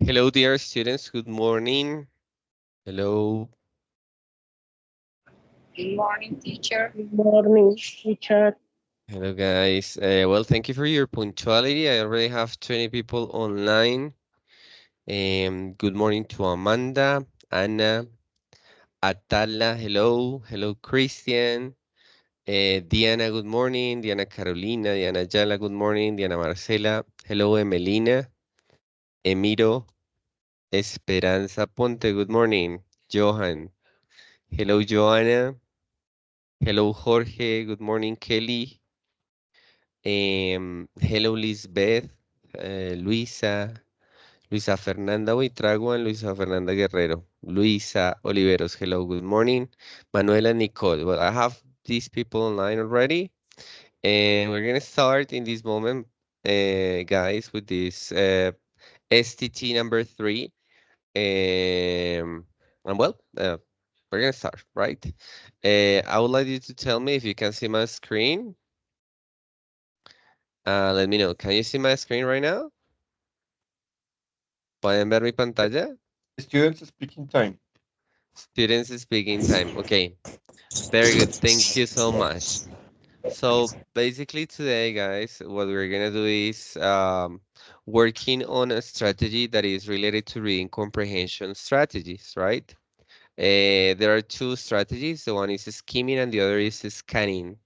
Hello, dear students. Good morning. Hello. Good morning, teacher. Good morning, teacher. Hello, guys. Well, thank you for your punctuality. I already have 20 people online. Good morning to Amanda, Anna, Atala. Hello. Hello, Christian. Diana, good morning. Diana Carolina, Diana Yala, good morning. Diana Marcela. Hello, Emelina. Emiro, Esperanza Ponte, good morning. Johan. Hello, Joanna. Hello, Jorge. Good morning, Kelly. Hello, Lisbeth. Luisa. Luisa Fernanda Buitrago Luisa Fernanda Guerrero. Luisa Oliveros. Hello, good morning. Manuela Nicole. Well, I have these people online already. And we're going to start in this moment, guys, with this STT number 3. And well, we're going to start, right? I would like you to tell me if you can see my screen. Let me know. Can you see my screen right now? ¿Pueden ver mi pantalla? Students speaking time. Students speaking time. Okay. Very good. Thank you so much. So basically today, guys, what we're gonna do is working on a strategy that is related to reading comprehension strategies, right? There are two strategies. The one is skimming and the other is scanning.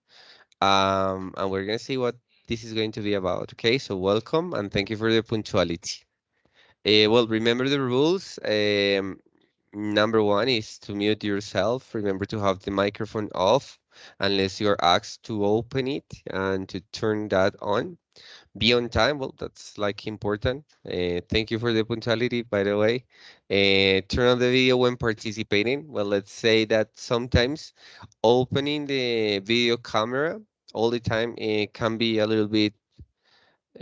And we're gonna see what this is going to be about. Okay, so welcome and thank you for the punctuality. Well, remember the rules. Number one is to mute yourself. Remember to have the microphone off unless you're asked to open it and to turn that on. Be on time. Well, that's like important. Thank you for the punctuality, by the way. Turn on the video when participating. Well, let's say that sometimes opening the video camera all the time can be a little bit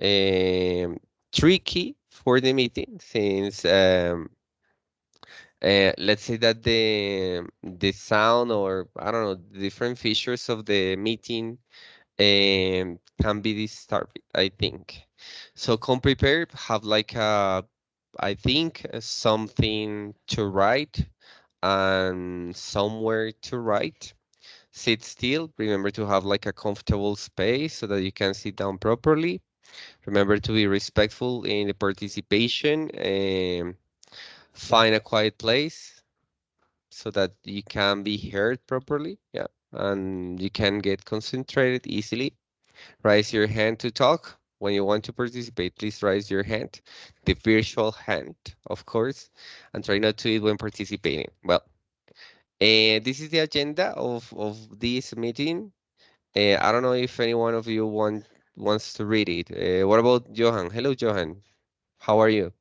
um, tricky for the meeting since let's say that the sound or I don't know different features of the meeting can be disturbed, I think. So come prepared, have like a I think something to write and somewhere to write. Sit still. Remember to have like a comfortable space so that you can sit down properly. Remember to be respectful in the participation and find a quiet place so that you can be heard properly. Yeah. And you can get concentrated easily. Raise your hand to talk. When you want to participate, please raise your hand, the virtual hand, of course, and try not to eat when participating. Well, this is the agenda of this meeting. I don't know if any one of you wants to read it. What about Johan? Hello, Johan. How are you?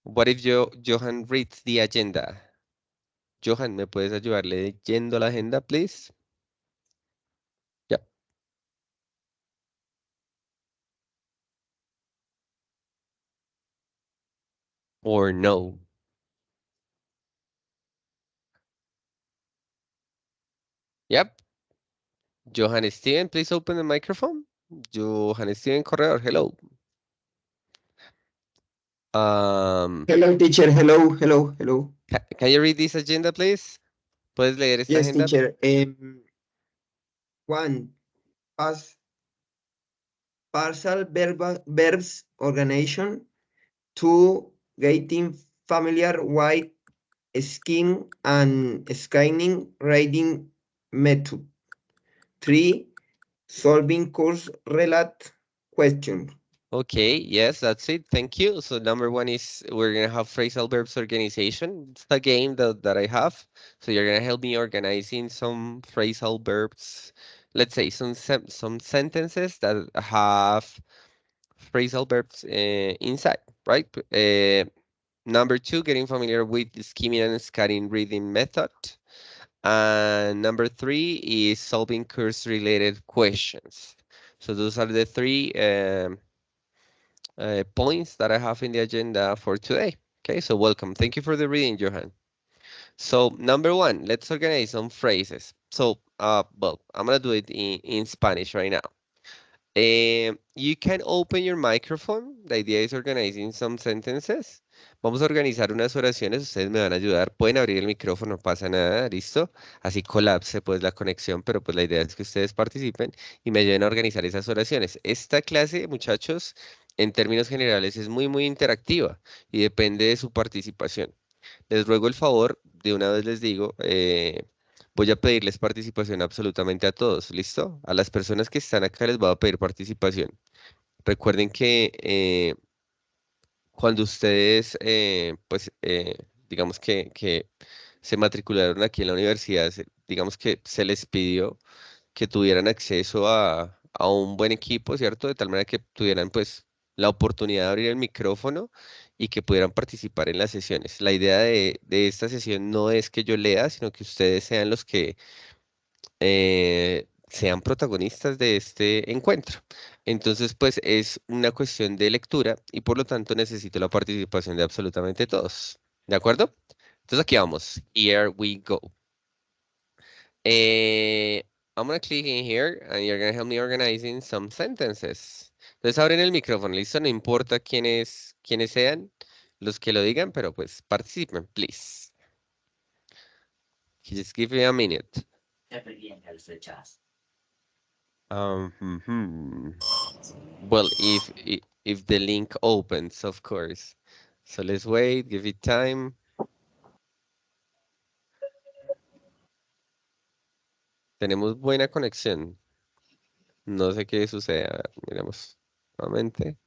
What if Johan reads the agenda? Johan, ¿me puedes ayudar leyendo la agenda, please? Yeah. Or no? Yep. Johan Steven, please open the microphone. Johan Steven Corredor, hello. Um, Hello, teacher. Hello, hello, hello. can you read this agenda, please? ¿Puedes leer esta Yes, agenda? teacher. One, past partial verbs organization. Two, getting familiar with scheme and scanning writing method. Three, solving course relate question. Okay, yes, that's it. Thank you. So number one is we're gonna have phrasal verbs organization. It's a game that I have. So you're gonna help me organizing some phrasal verbs. Let's say some sentences that have phrasal verbs inside, right? Number two, getting familiar with the skimming and scanning reading method. And number three is solving course-related questions. So those are the three points that I have in the agenda for today. Okay, so welcome. Thank you for the reading, Johan. So number one, let's organize some phrases. So, well, I'm gonna do it in Spanish right now. You can open your microphone. The idea is organizing some sentences. Vamos a organizar unas oraciones. Ustedes me van a ayudar. Pueden abrir el micrófono, no pasa nada, ¿listo? Así colapse pues la conexión, pero pues la idea es que ustedes participen y me ayuden a organizar esas oraciones. Esta clase, muchachos, en términos generales es muy, muy interactiva y depende de su participación. Les ruego el favor, de una vez les digo, voy a pedirles participación absolutamente a todos, ¿listo? A las personas que están acá les voy a pedir participación. Recuerden que cuando ustedes, pues, digamos que se matricularon aquí en la universidad, digamos que se les pidió que tuvieran acceso a un buen equipo, ¿cierto? De tal manera que tuvieran pues la oportunidad de abrir el micrófono y que pudieran participar en las sesiones. La idea de esta sesión no es que yo lea, sino que ustedes sean los que sean protagonistas de este encuentro. Entonces, pues es una cuestión de lectura y por lo tanto necesito la participación de absolutamente todos. ¿De acuerdo? Entonces aquí vamos. Here we go. Eh, I'm gonna click in here and you're gonna help me organizing some sentences. Entonces abren el micrófono, listo, no importa quiénes sean los que lo digan, pero pues participen, please. Just give me a minute. Well, if the link opens, of course. So let's wait, give it time. Tenemos buena conexión. No sé qué sucede. A ver, miremos nuevamente.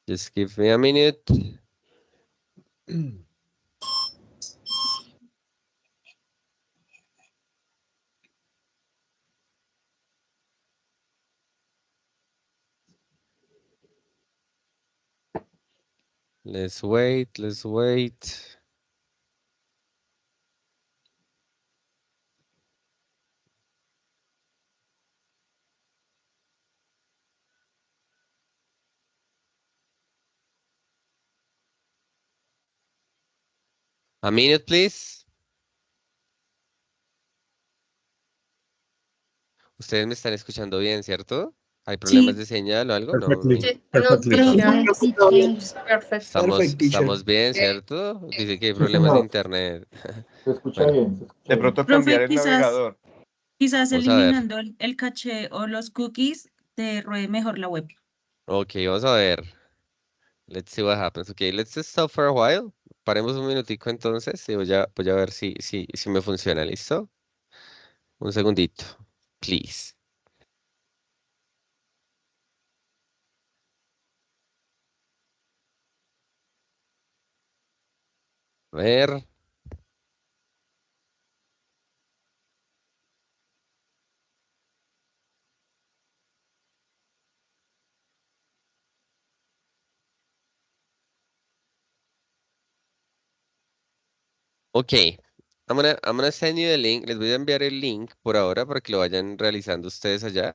Just give me a minute. Let's wait, let's wait. A minute, please. Ustedes me están escuchando bien, ¿cierto? ¿Hay problemas Sí, de señal o algo? No, Perfectly. Sí, Perfectly. perfecto. Perfect, teacher. estamos bien, ¿cierto? Dice que hay Sí, problemas de señor. internet. Se escucha Bueno, bien. Se escucha De bien. pronto cambiar profe, el quizás, navegador. quizás vamos a ver. eliminando el caché o los cookies te ruede mejor la web. Ok, vamos a ver. Let's see what happens. Okay, let's just stop for a while. Paremos un minutico entonces y voy a ver si me funciona. ¿Listo? Un segundito, please. A ver. Ok. I'm gonna send you the link. Les voy a enviar el link por ahora para que lo vayan realizando ustedes allá.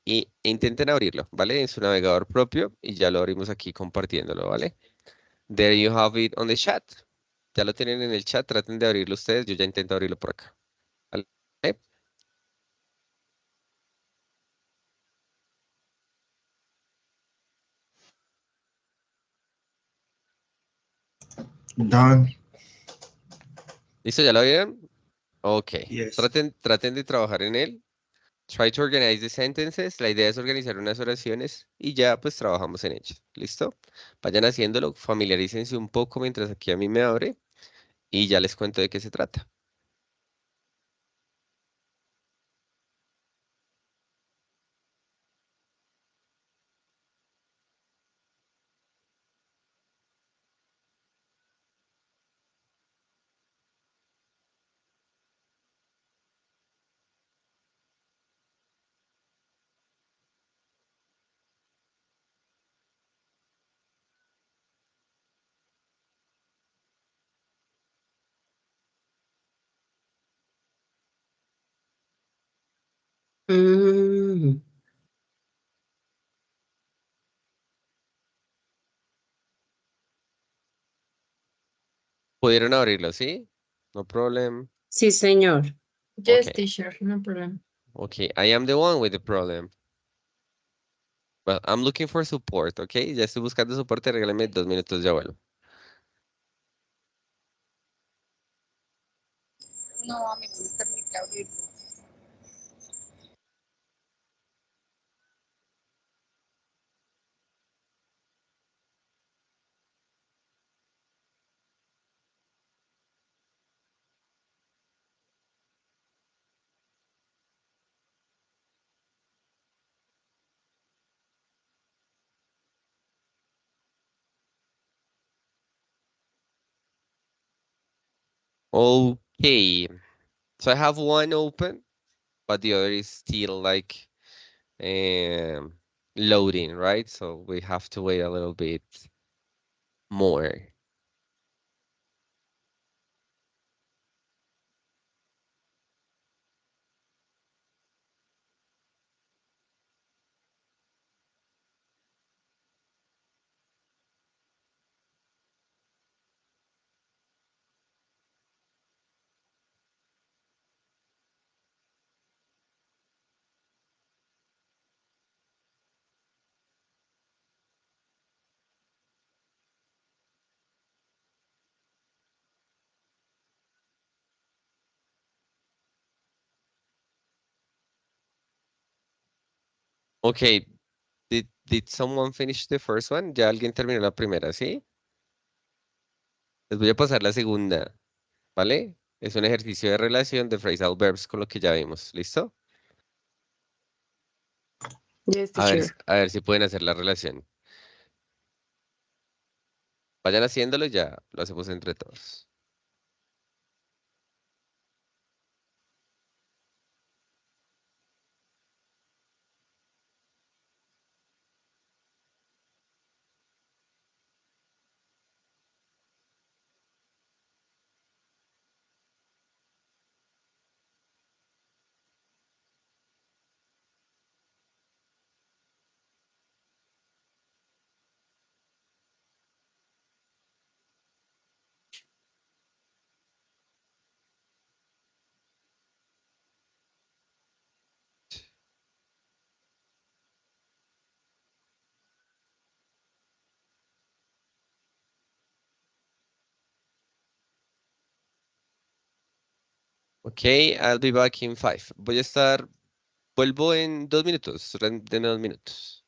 Y intenten abrirlo, ¿vale? En su navegador propio y ya lo abrimos aquí compartiéndolo, ¿vale? There you have it on the chat. Ya lo tienen en el chat, traten de abrirlo ustedes. Yo ya intento abrirlo por acá. ¿Vale? Done. ¿Listo? ¿Ya lo vieron? Ok. Yes. Traten de trabajar en él. Try to organize the sentences. La idea es organizar unas oraciones y ya pues trabajamos en ellas. ¿Listo? Vayan haciéndolo, familiarícense un poco mientras aquí a mí me abre y ya les cuento de qué se trata. Mm, ¿Pudieron abrirlo, sí? No problem. Sí, señor. Yes, Okay. teacher, no problem. Okay, I am the one with the problem. Well, I'm looking for support, okay? Ya estoy buscando soporte, regálame 2 minutos, ya vuelvo. No, a mí no me permite abrirlo. Okay, so I have one open, but the other is still like loading, right? So we have to wait a little bit more. Okay, did someone finish the first one? Ya alguien terminó la primera, ¿sí? Les voy a pasar la segunda, ¿vale? Es un ejercicio de relación de phrasal verbs con lo que ya vimos. ¿Listo? Yes, teacher. A ver si pueden hacer la relación. Vayan haciéndolo y ya lo hacemos entre todos. Ok, I'll be back in 5. Vuelvo en 2 minutos. Denme 2 minutos.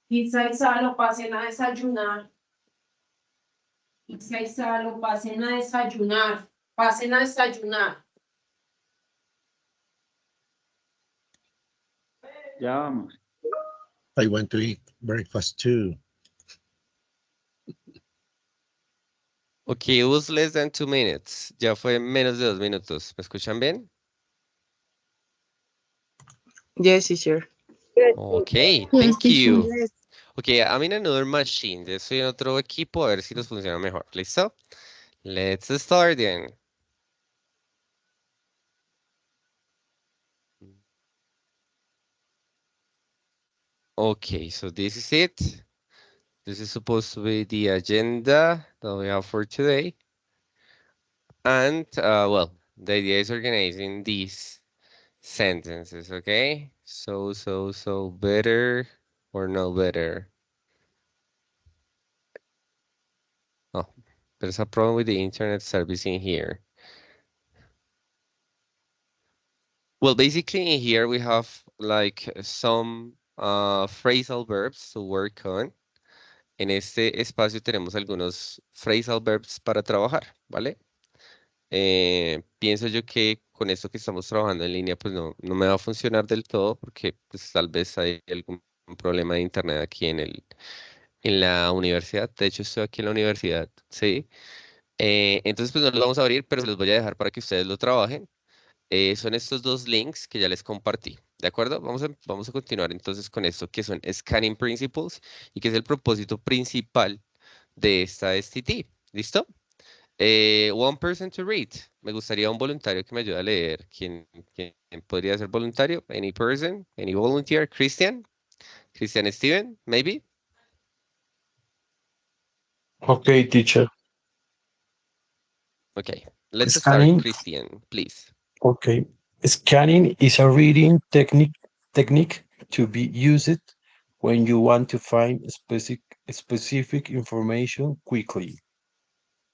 Pizza y salo, pasen a desayunar. Pizza y salo, pasen a desayunar. Pasen a desayunar. Ya vamos. I want to eat breakfast too. Ok, it was less than 2 minutes. Ya fue menos de 2 minutos. ¿Me escuchan bien? Yes, teacher. Ok, Yes, thank teacher. you. Ok, I'm in another machine. Yo estoy en otro equipo a ver si nos funciona mejor. ¿Listo? Let's start then. Okay, so this is it. This is supposed to be the agenda that we have for today. And, well, the idea is organizing these sentences, okay? So, better or no better? Oh, there's a problem with the internet service in here. Well, basically in here we have like some phrasal verbs to work on. En este espacio tenemos algunos phrasal verbs para trabajar, ¿vale? Pienso yo que con esto que estamos trabajando en línea, pues no me va a funcionar del todo porque pues tal vez hay algún problema de internet aquí en la universidad. De hecho, estoy aquí en la universidad, ¿sí? Entonces, pues no los vamos a abrir, pero se los voy a dejar para que ustedes lo trabajen. Son estos dos links que ya les compartí, ¿de acuerdo? Vamos a continuar entonces con esto que son Scanning Principles y que es el propósito principal de esta STT. ¿Listo? One person to read. Me gustaría un voluntario que me ayude a leer. ¿Quién podría ser voluntario? Any person? Any volunteer? Christian? Christian Steven? Maybe? Okay, teacher. Okay. Let's start. Scanning. Christian, please. Okay. Scanning is a reading technique to be used when you want to find specific information quickly.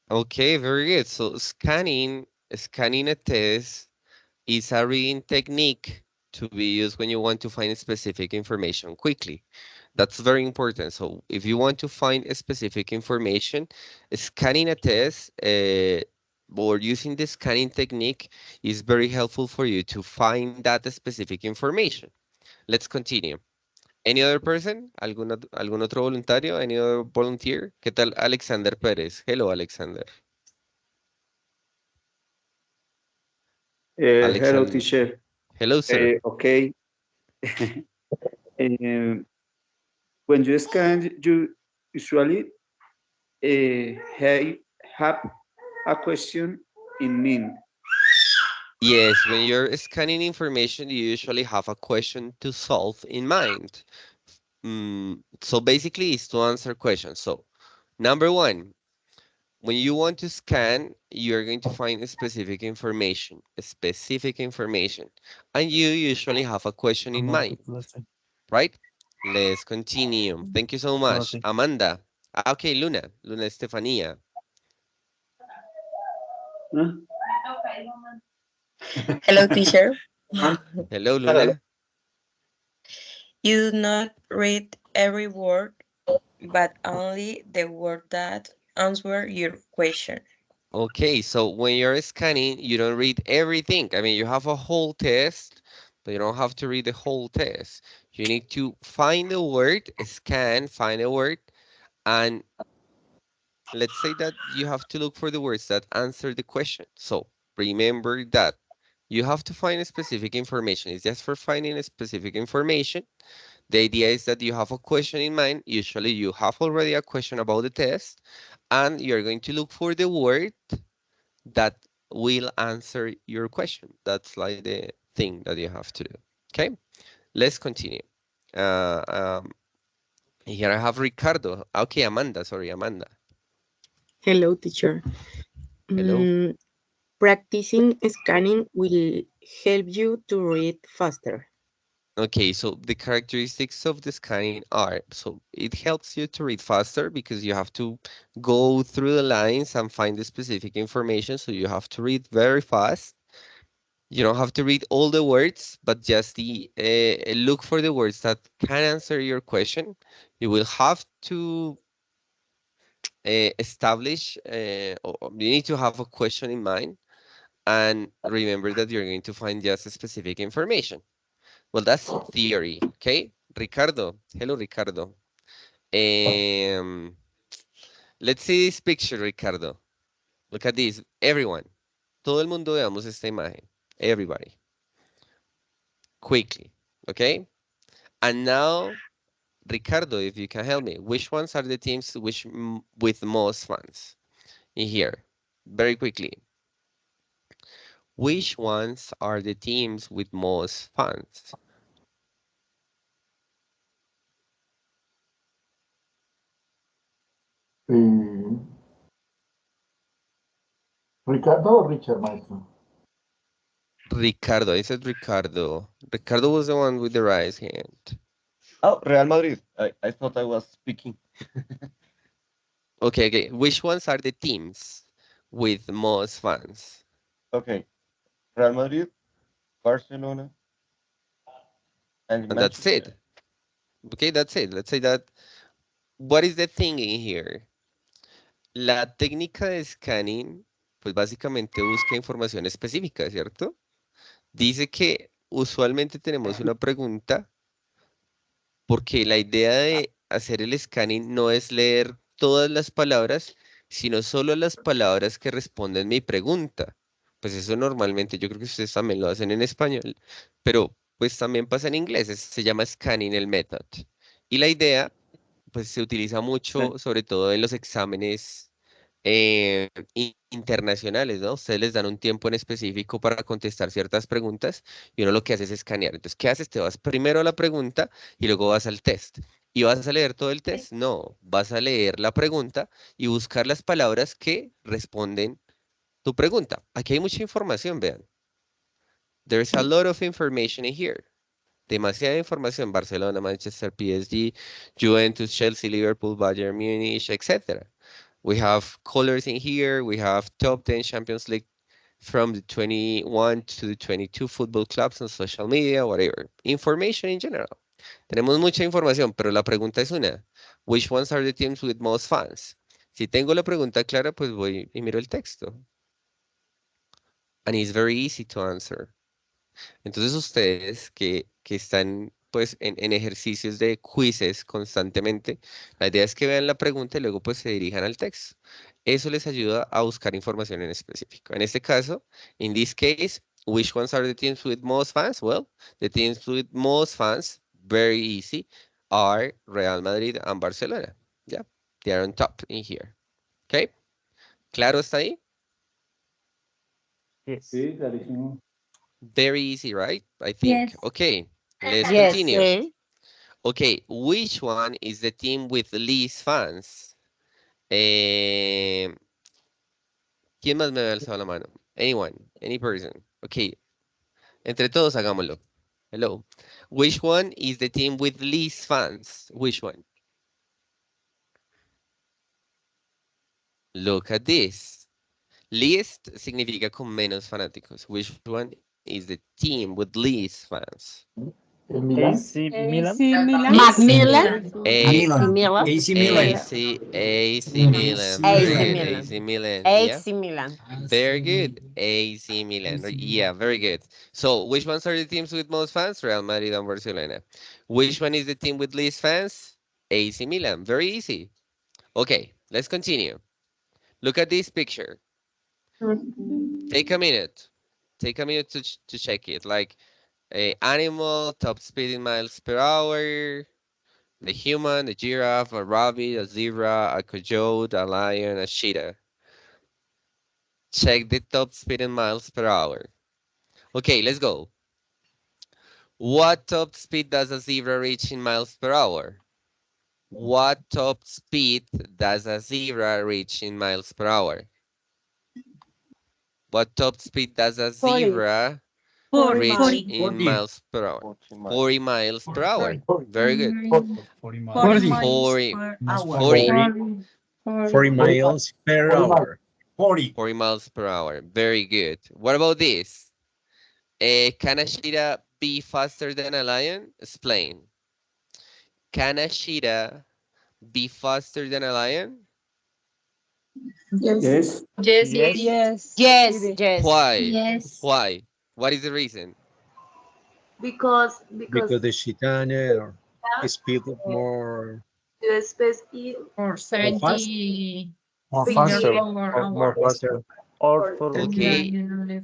Okay, very good. So scanning a test is a reading technique to be used when you want to find specific information quickly. That's very important. So if you want to find a specific information, scanning a test or using the scanning technique is very helpful for you to find that specific information. Let's continue. Any other person? ¿Algún otro voluntario? Any other volunteer? ¿Qué tal Alexander Pérez? Hello, Alexander. Hello, Alexander. teacher. Hello, sir. Okay. When you scan, you usually have a question in mind. Yes, when you're scanning information, you usually have a question to solve in mind. So basically, it's to answer questions. So, number one, when you want to scan, you're going to find specific information, and you usually have a question in mind, right? Let's continue. Thank you so much. Amanda. Okay, Luna Estefania. Huh? Hello, teacher. Hello, Luna. You do not read every word, but only the word that answer your question. Okay, so when you're scanning, you don't read everything. I mean, you have a whole test, but you don't have to read the whole test. You need to find the word, scan, find a word, and let's say that you have to look for the words that answer the question. So remember that you have to find a specific information. It's just for finding a specific information. The idea is that you have a question in mind. Usually you have already a question about the test, and you're going to look for the word that will answer your question. That's like the thing that you have to do. Okay, let's continue. Uh, um, Here I have Ricardo. Okay, Amanda. Sorry, Amanda. Hello, teacher. Hello. Practicing scanning will help you to read faster. Okay, so the characteristics of the scanning are, so it helps you to read faster because you have to go through the lines and find the specific information. So you have to read very fast. You don't have to read all the words, but just the look for the words that can answer your question. You will have to establish, or you need to have a question in mind, and remember that you're going to find just a specific information. Well, that's theory, okay? Ricardo, hello, Ricardo. Um, let's see this picture, Ricardo. Look at this, everyone. Todo el mundo veamos esta imagen. Everybody. Quickly, okay? And now, Ricardo, if you can help me, which ones are the teams with most fans in here? Very quickly. Which ones are the teams with most fans? Ricardo or Richard, maestro? Ricardo, I said Ricardo. Ricardo was the one with the raised hand. Oh, Real Madrid. I thought I was speaking. Okay. Which ones are the teams with most fans? Okay. Real Madrid, Barcelona, and And that's Manchester. it. Okay, that's it. Let's say that. What is the thing in here? La técnica de scanning, pues básicamente busca información específica, ¿cierto? Dice que usualmente tenemos una pregunta porque la idea de hacer el scanning no es leer todas las palabras, sino solo las palabras que responden mi pregunta. Pues eso normalmente, yo creo que ustedes también lo hacen en español, pero pues también pasa en inglés, se llama scanning el method. Y la idea, pues se utiliza mucho, sobre todo en los exámenes internacionales, ¿no? Ustedes les dan un tiempo en específico para contestar ciertas preguntas y uno lo que hace es escanear. Entonces, ¿qué haces? Te vas primero a la pregunta y luego vas al test. ¿Y vas a leer todo el test? No, vas a leer la pregunta y buscar las palabras que responden tu pregunta. Aquí hay mucha información, vean. There's a lot of information in here. Demasiada información. Barcelona, Manchester, PSG, Juventus, Chelsea, Liverpool, Bayern Munich, etc. We have colors in here. We have top 10 Champions League from the 21 to the 22 football clubs on social media, whatever. Information in general. Tenemos mucha información, pero la pregunta es una. Which ones are the teams with most fans? Si tengo la pregunta clara, pues voy y miro el texto. And it's very easy to answer. Entonces ustedes que están pues en ejercicios de quizzes constantemente, la idea es que vean la pregunta y luego pues se dirijan al texto. Eso les ayuda a buscar información en específico. En este caso, in this case, which ones are the teams with most fans? Well, the teams with most fans, very easy, are Real Madrid and Barcelona. Yeah, they are on top in here. Okay, ¿claro está ahí? Sí, clarísimo. Very easy, right? I think. Yes. Okay, let's Yes. continue. Okay, which one is the team with the least fans? ¿Quién más me ha alzado la mano? Anyone, any person. Okay, entre todos hagámoslo. Hello. Which one is the team with least fans? Which one? Look at this. Least significa con menos fanáticos. Which one is the team with least fans? Milan. AC Milan. Macmillan. A- Milan. AC Milan. Very good. AC Milan. Yeah. AC Milan. Very good. AC Milan. Yeah, very good. So, which ones are the teams with most fans? Real Madrid and Barcelona. Which one is the team with least fans? AC Milan. Very easy. Okay, let's continue. Look at this picture. Take a minute. Take a minute to check it. Like a animal, top speed in miles per hour, the human, the giraffe, a rabbit, a zebra, a coyote, a lion, a cheetah. Check the top speed in miles per hour. Okay, let's go. What top speed does a zebra reach in miles per hour? What top speed does a zebra reach in miles per hour? What top speed does a 40. zebra 40. reach 40. in miles per hour? 40 miles. 40 miles per hour. Very good. 40 40. miles per hour. 40. 40 miles per hour. 40 miles per hour. Very good. What about this? Can a cheetah be faster than a lion? Explain. Can a cheetah be faster than a lion? Yes. Yes. Yes. Yes. Why? Yes. Why? What is the reason? Because the cheetah speed more. For 70 More meters faster. per More hour. faster. Or for Okay. Yeah.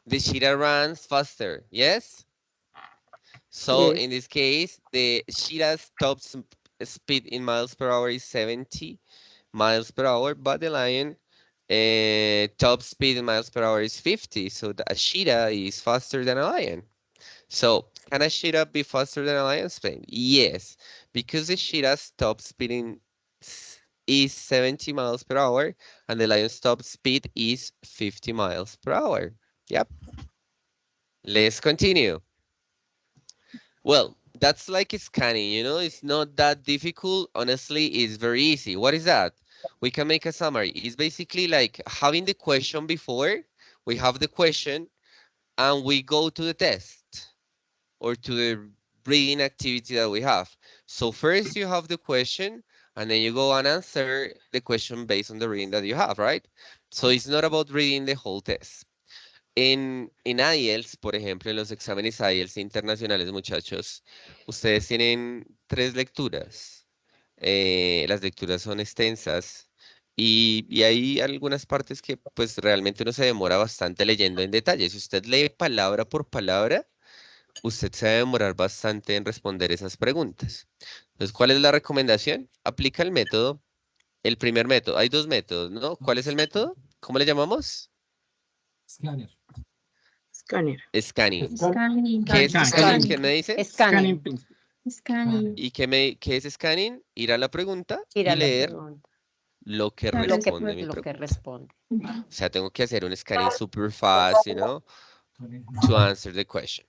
The cheetah runs faster, yes? So Yes. in this case, the cheetah's top speed in miles per hour is 70 miles per hour, but the lion top speed in miles per hour is 50. So a cheetah is faster than a lion. So can a cheetah be faster than a lion? Explain. Yes, because the cheetah's top speed is 70 miles per hour and the lion's top speed is 50 miles per hour. Yep. Let's continue. Well, that's like scanning, you know, it's not that difficult. Honestly, it's very easy. What is that? We can make a summary. It's basically like having the question before, we have the question, and we go to the test or to the reading activity that we have. So first you have the question, and then you go and answer the question based on the reading that you have, right? So it's not about reading the whole test. En IELTS, por ejemplo, en los exámenes IELTS internacionales, muchachos, ustedes tienen 3 lecturas. Las lecturas son extensas y hay algunas partes que pues realmente uno se demora bastante leyendo en detalle. Si usted lee palabra por palabra, usted se va a demorar bastante en responder esas preguntas. Entonces, ¿cuál es la recomendación? Aplica el método El primer método. Hay dos métodos, ¿no? ¿Cuál es el método? ¿Cómo le llamamos? Scanner. Scanning. Scanning. ¿Qué es scanning? ¿Quién me dice? Scanning. Scanning. ¿Y qué es scanning? Ir a la pregunta Ir y a la leer pregunta. lo que Lo que- responde mi Lo que pregunta. responde. O sea, tengo que hacer un scanning super fast, you know, to answer the question.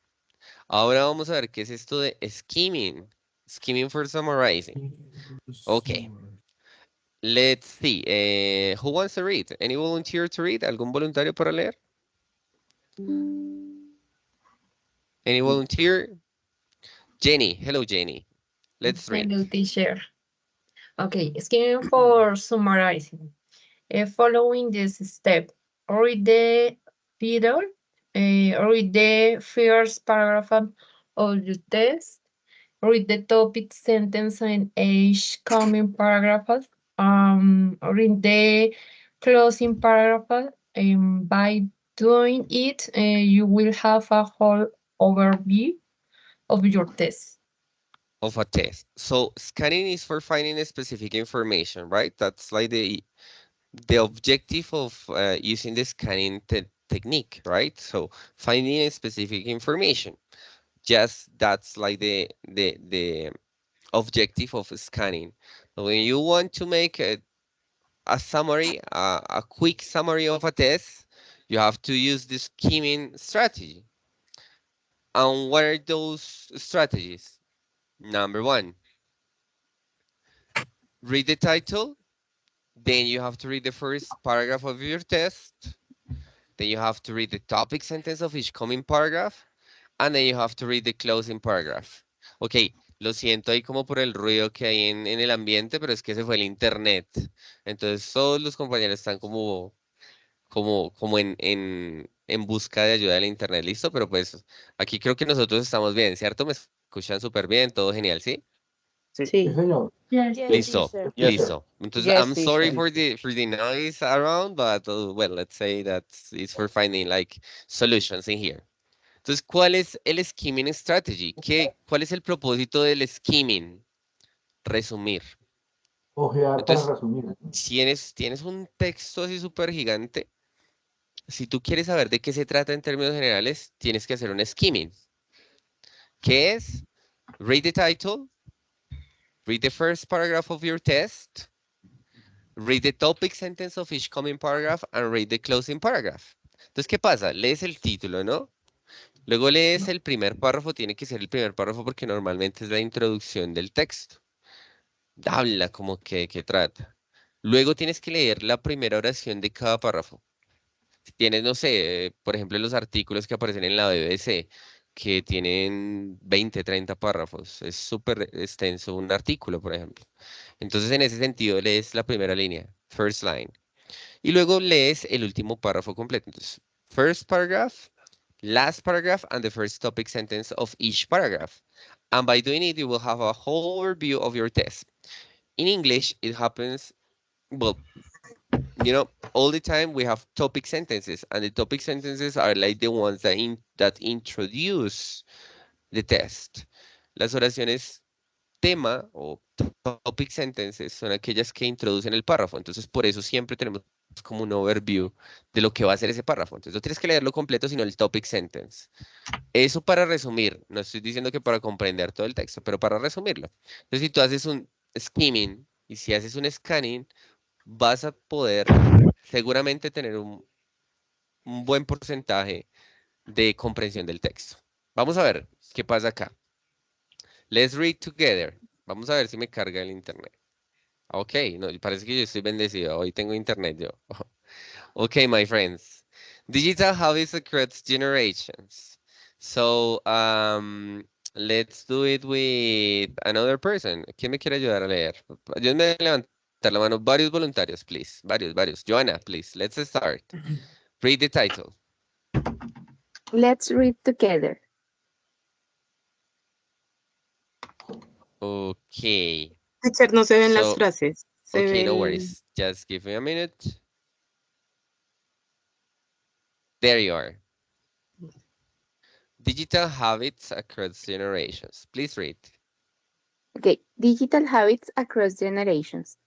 Ahora vamos a ver qué es esto de skimming. Skimming for summarizing. Okay. Let's see. Who wants to read? Any volunteer to read? ¿Algún voluntario para leer? Any volunteer? Jenny. Hello, Jenny. Let's read. Hello, teacher. Okay, scheme for summarizing. Following this step, read the title, read the first paragraph of the test, read the topic sentence in each coming paragraph, read the closing paragraph, and by doing it, you will have a whole overview of your test. Of a test. So scanning is for finding a specific information, right? That's like the objective of using the scanning technique, right? So finding a specific information. Just that's like the objective of scanning. When you want to make a summary, a quick summary of a test, you have to use the skimming strategy. And what are those strategies? Number one, read the title, then you have to read the first paragraph of your test, then you have to read the topic sentence of each coming paragraph, and then you have to read the closing paragraph. Ok, lo siento ahí como por el ruido que hay en el ambiente, pero es que se fue el internet. Entonces todos los compañeros están como en busca de ayuda del internet, ¿listo? Pero pues aquí creo que nosotros estamos bien, ¿cierto? Me escuchan súper bien, todo genial, ¿sí? Sí, señor. Yes. Listo, Yes, sir. listo. Entonces, Yes, I'm sorry teacher. for the noise around, but well, let's say that it's for finding like solutions in here. Entonces, ¿cuál es el skimming strategy? ¿Cuál es el propósito del skimming? Resumir. Ojear para Entonces, resumir. tienes un texto así súper gigante. Si tú quieres saber de qué se trata en términos generales, tienes que hacer un skimming. ¿Qué es? Read the title, read the first paragraph of your test, read the topic sentence of each coming paragraph, and read the closing paragraph. Entonces, ¿qué pasa? Lees el título, ¿no? Luego lees el primer párrafo, tiene que ser el primer párrafo porque normalmente es la introducción del texto. Habla como que trata. Luego tienes que leer la primera oración de cada párrafo. Tienes, no sé, por ejemplo, los artículos que aparecen en la BBC, que tienen 20, 30 párrafos. Es súper extenso un artículo, por ejemplo. Entonces, en ese sentido, lees la primera línea, first line. Y luego lees el último párrafo completo. Entonces, first paragraph, last paragraph, and the first topic sentence of each paragraph. And by doing it, you will have a whole overview of your test. In English, it happens, well, you know, all the time we have topic sentences, and the topic sentences are like the ones that introduce the test. Las oraciones tema o topic sentences son aquellas que introducen el párrafo. Entonces, por eso siempre tenemos como un overview de lo que va a ser ese párrafo. Entonces, no tienes que leerlo completo, sino el topic sentence. Eso para resumir. No estoy diciendo que para comprender todo el texto, pero para resumirlo. Entonces, si tú haces un skimming y si haces un scanning, vas a poder seguramente tener un buen porcentaje de comprensión del texto. Vamos a ver qué pasa acá. Let's read together. Vamos a ver si me carga el internet. Ok, no, parece que yo estoy bendecido. Hoy tengo internet yo. Okay, my friends. Digital habits across generations. So, let's do it with another person. ¿Quién me quiere ayudar a leer? Ayúdenme a levantar la mano. Varios voluntarios, please. Varios. Joanna, please. Let's start. Read the title. Let's read together. Okay. Teacher, no se ven las So, frases. Se okay, ve no el- worries. Just give me a minute. There you are. Digital habits across generations. Please read. Okay, digital habits across generations.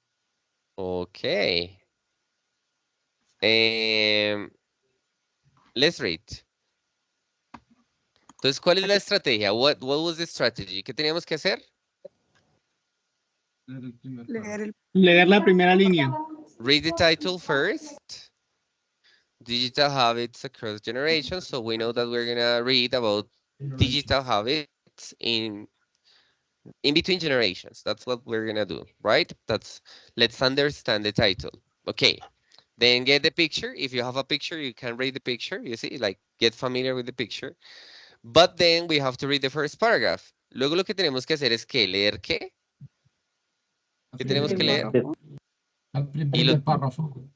Okay. Let's read. Entonces, ¿cuál es la estrategia? What was the strategy? ¿Qué teníamos que hacer? Leer la primera línea. Read the title first. Digital habits across generations. So we know that we're gonna read about digital habits in between generations. That's what we're gonna do, right? Let's understand the title. Okay. Then get the picture. If you have a picture, you can read the picture. You see, like get familiar with the picture. But then we have to read the first paragraph. Luego lo que tenemos que hacer es que leer qué. ¿Qué tenemos que leer? Y, lo,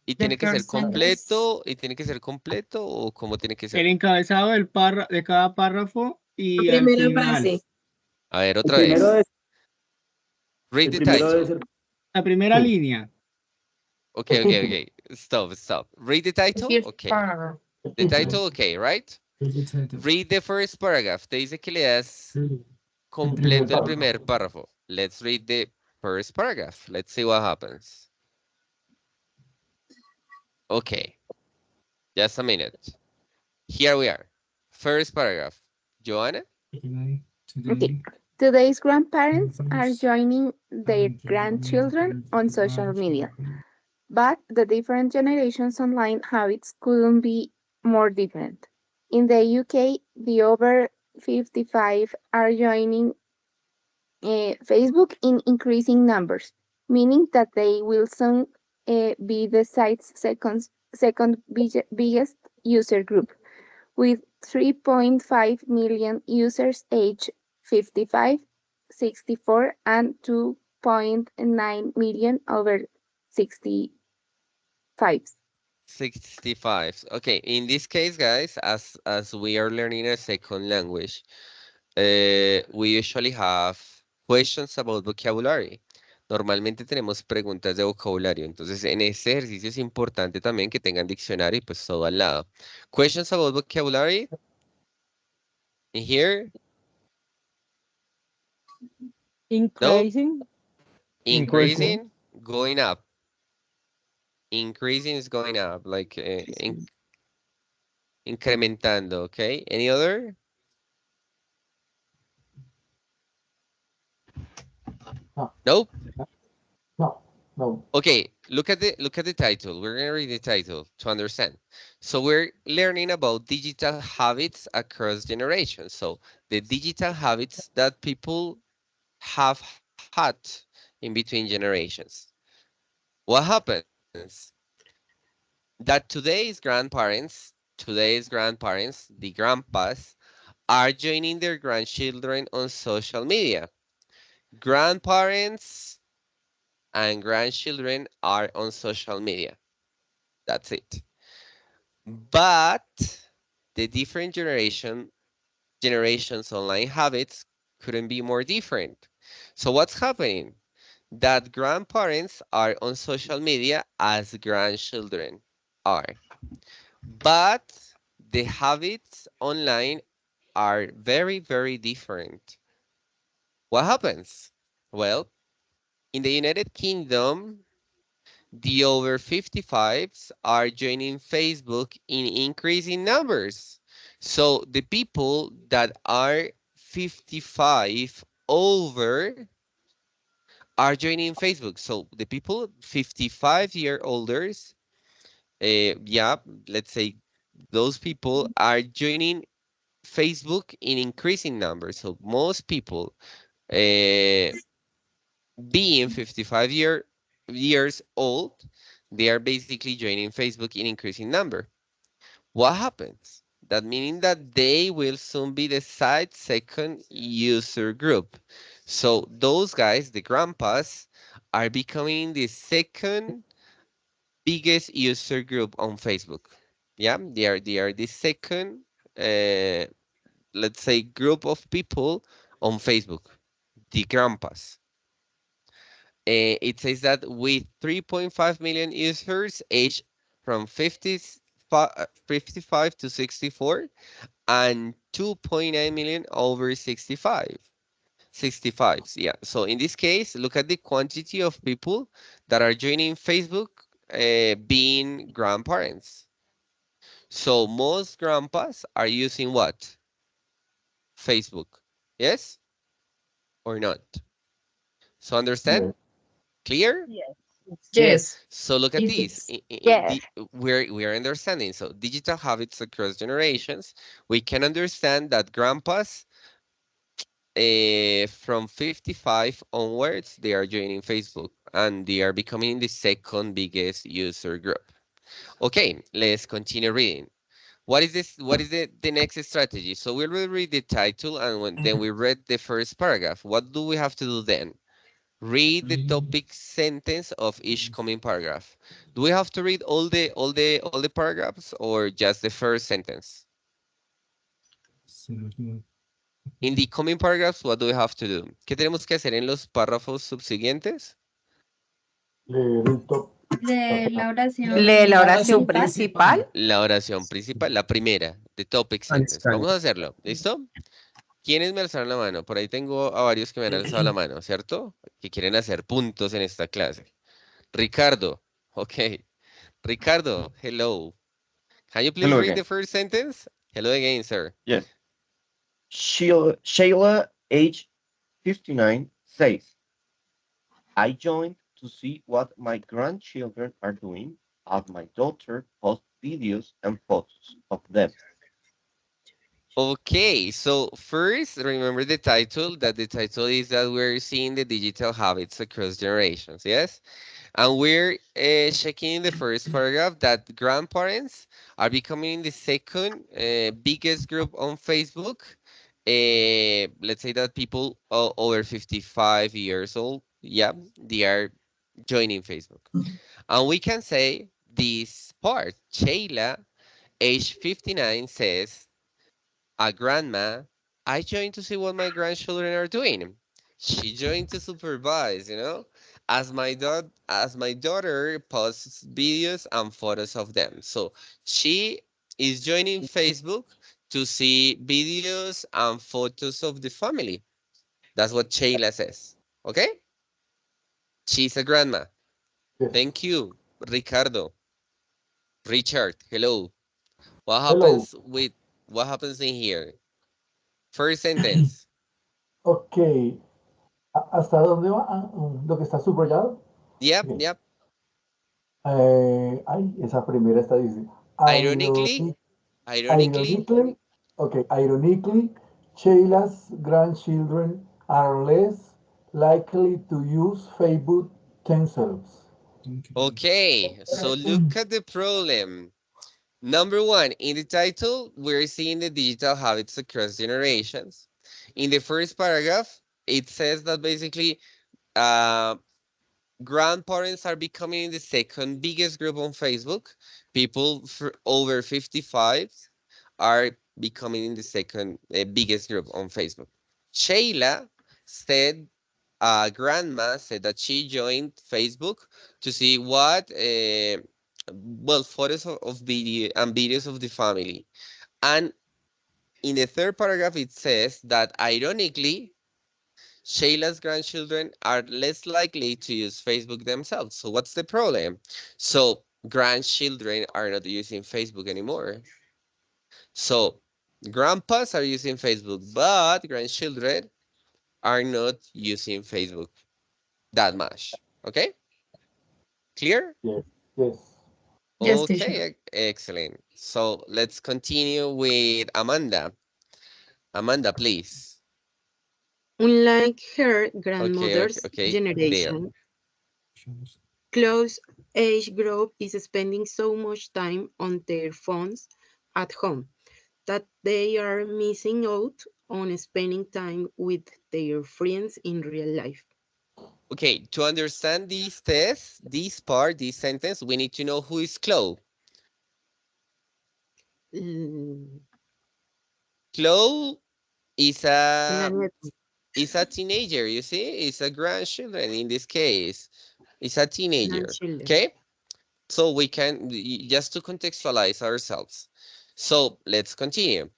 y tiene que ser completo, y tiene que ser completo o cómo tiene que El ser. encabezado de cada párrafo y La al primera final. frase. A ver, otra vez. Read the title. La primera línea. Okay, okay, okay. Stop. Read the title. Okay. The title, okay, right? Read the first paragraph. Te dice que leas completo el primer párrafo. Let's read the first paragraph. Let's see what happens. Okay. Just a minute. Here we are. First paragraph. Joanna? Okay. Today's grandparents are joining their grandchildren on social media, but the different generations online habits couldn't be more different. In the UK, the over 55 are joining Facebook in increasing numbers, meaning that they will soon be the site's second biggest user group, with 3.5 million users aged 55, 64, and 2.9 million over 65. 65. Okay, in this case, guys, as we are learning a second language, we usually have questions about vocabulary. Normalmente tenemos preguntas de vocabulario, entonces en este ejercicio es importante también que tengan diccionario y pues todo al lado. Questions about vocabulary? In here? Increasing. No? Increasing, going up. Increasing is going up, like incrementando, okay? Any other? Nope. No. Okay, look at the title. We're gonna read the title to understand. So we're learning about digital habits across generations. So the digital habits that people have had in between generations. What happens? That today's grandparents, the grandpas, are joining their grandchildren on social media. Grandparents and grandchildren are on social media. That's it. But the different generations online habits couldn't be more different. So what's happening? That grandparents are on social media as grandchildren are. But the habits online are very, very different. What happens? Well, in the United Kingdom, the over 55s are joining Facebook in increasing numbers. So the people that are 55 over are joining Facebook. So the people 55-year-olders, yeah, let's say those people are joining Facebook in increasing numbers. So most people being 55 years old, they are basically joining Facebook in increasing number. What happens? That meaning that they will soon be the site's second user group. So those guys, the grandpas, are becoming the second biggest user group on Facebook. Yeah, they are the second, let's say, group of people on Facebook, the grandpas. It says that with 3.5 million users aged from 55 to 64 and 2.9 million over 65. 65s, yeah. So in this case, look at the quantity of people that are joining Facebook being grandparents. So most grandpas are using what? Facebook. Yes or not? So understand? Clear? Yes. Yes. So look at It this. is. We're understanding. So digital habits across generations. We can understand that grandpas from 55 onwards, they are joining Facebook and they are becoming the second biggest user group. Okay, let's continue reading. What is this? What is the next strategy? So we will read the title and then we read the first paragraph. What do we have to do then? Read the topic sentence of each coming paragraph. Do we have to read all the paragraphs or just the first sentence? In the coming paragraphs, what do we have to do? ¿Qué tenemos que hacer en los párrafos subsiguientes? Leer la oración. Lee la oración principal. La oración principal, la primera, the topic sentence. Vamos a hacerlo, ¿listo? ¿Quiénes me alzaron la mano? Por ahí tengo a varios que me han alzado la mano, ¿cierto? Que quieren hacer puntos en esta clase. Ricardo, ok. Ricardo, hello. Can you please Hello read again. the first sentence? Hello again, sir. Yes. Shayla, age 59, says, I joined to see what my grandchildren are doing as my daughter posts videos and photos of them. Okay, so first, remember the title, that the title is that we're seeing the digital habits across generations, yes? And we're checking the first paragraph that grandparents are becoming the second biggest group on Facebook. Let's say that people over 55 years old, yeah, they are joining Facebook. And we can say this part, Sheila, age 59, says, a grandma, I joined to see what my grandchildren are doing. She joined to supervise, as my daughter posts videos and photos of them. So she is joining Facebook to see videos and photos of the family. That's what Sheila says. Okay? She's a grandma. Thank you, Ricardo. Richard, hello. What happens in here? First sentence. Ok. ¿Hasta dónde va? ¿Lo que está subrayado? Yep, Ok. yep. Ay, esa primera está dice. Ironically, Ironically, Sheila's grandchildren are less likely to use Facebook themselves. okay, so look at the problem. Number one, in the title, we're seeing the digital habits across generations. In the first paragraph, it says that basically grandparents are becoming the second biggest group on Facebook. People for over 55 are becoming the second biggest group on Facebook. Sheila said, grandma said that she joined Facebook to see what, photos of video and videos of the family. And in the third paragraph, it says that ironically, Shayla's grandchildren are less likely to use Facebook themselves. So what's the problem? So grandchildren are not using Facebook anymore. So grandpas are using Facebook, but grandchildren are not using Facebook that much. Okay? Clear? Yes. Yes. Yes, teacher. Okay, excellent. So let's continue with Amanda. Amanda, please. Unlike her Okay, grandmother's there. generation, close age group is spending so much time on their phones at home that they are missing out on spending time with their friends in real life. Okay, to understand this test, this sentence, we need to know who is Chloe. Chloe is a teenager, you see? It's a grandchildren in this case. It's a teenager, okay? So we can, just to contextualize ourselves. So let's continue.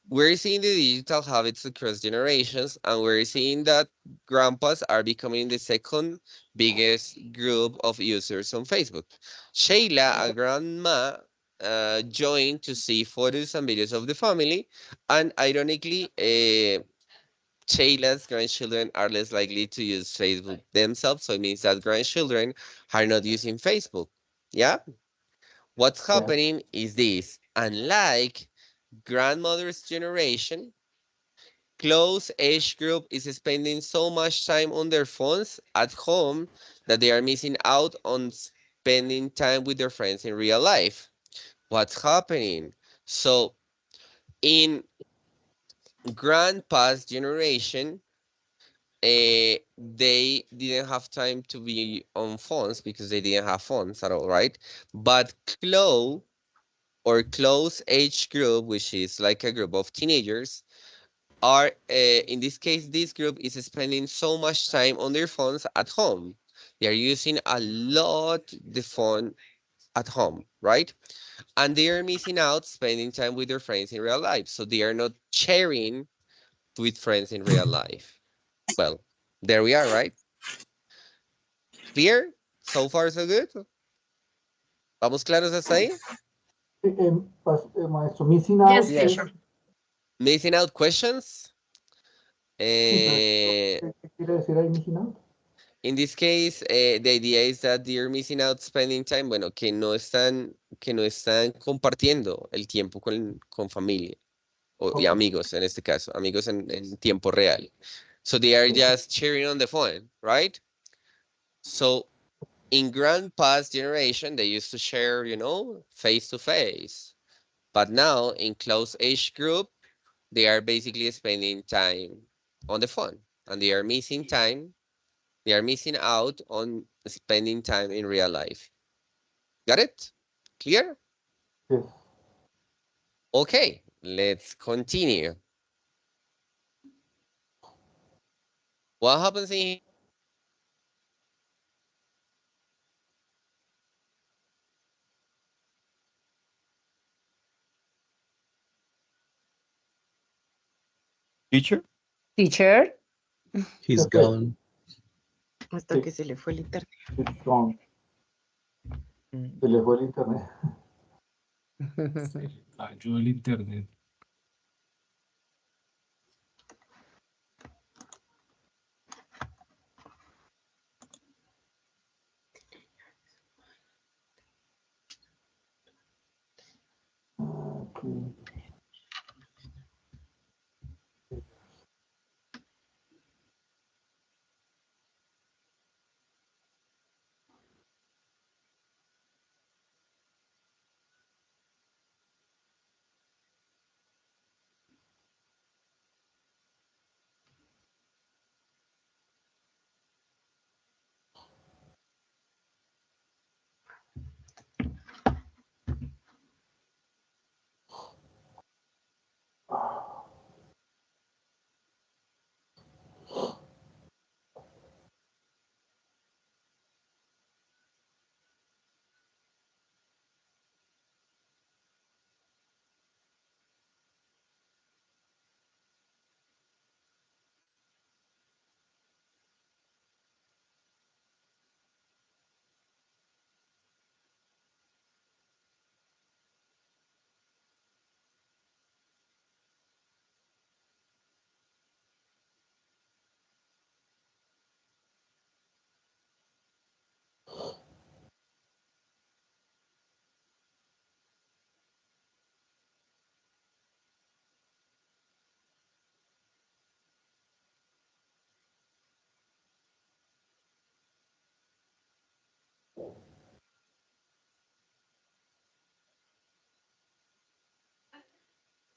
we're seeing the digital habits across generations, and we're seeing that grandpas are becoming the second biggest group of users on Facebook. Shayla, a grandma, joined to see photos and videos of the family, and ironically, Shayla's grandchildren are less likely to use Facebook themselves, so it means that grandchildren are not using Facebook. Yeah? What's happening is this: unlike grandmother's generation, close age group is spending so much time on their phones at home that they are missing out on spending time with their friends in real life. What's happening? So, in grandpa's generation, they didn't have time to be on phones because they didn't have phones at all, right? But close age group, which is like a group of teenagers, are in this case, this group is spending so much time on their phones at home. They are using a lot the phone at home, right? And they are missing out spending time with their friends in real life. So they are not sharing with friends in real life. Well, there we are, right? Clear? So far, so good. ¿Vamos claros hasta ahí? Maestro, missing out. Yes, Yes. teacher. Missing out questions? ¿Qué quiere decir ahí missing out? In this case, the idea is that they're missing out spending time, bueno, que no están compartiendo el tiempo con familia y amigos en este caso, amigos en tiempo real. So they are just sharing on the phone, right? So in grandpa's generation, they used to share, face to face. But now in close age group, they are basically spending time on the phone, and they are missing time. They are missing out on spending time in real life. Got it? Clear? Yes. Okay, let's continue. What happens in Teacher? Teacher. He's gone. Hasta que se le fue el internet. It's gone. Se le fue el internet. Ayuda el internet.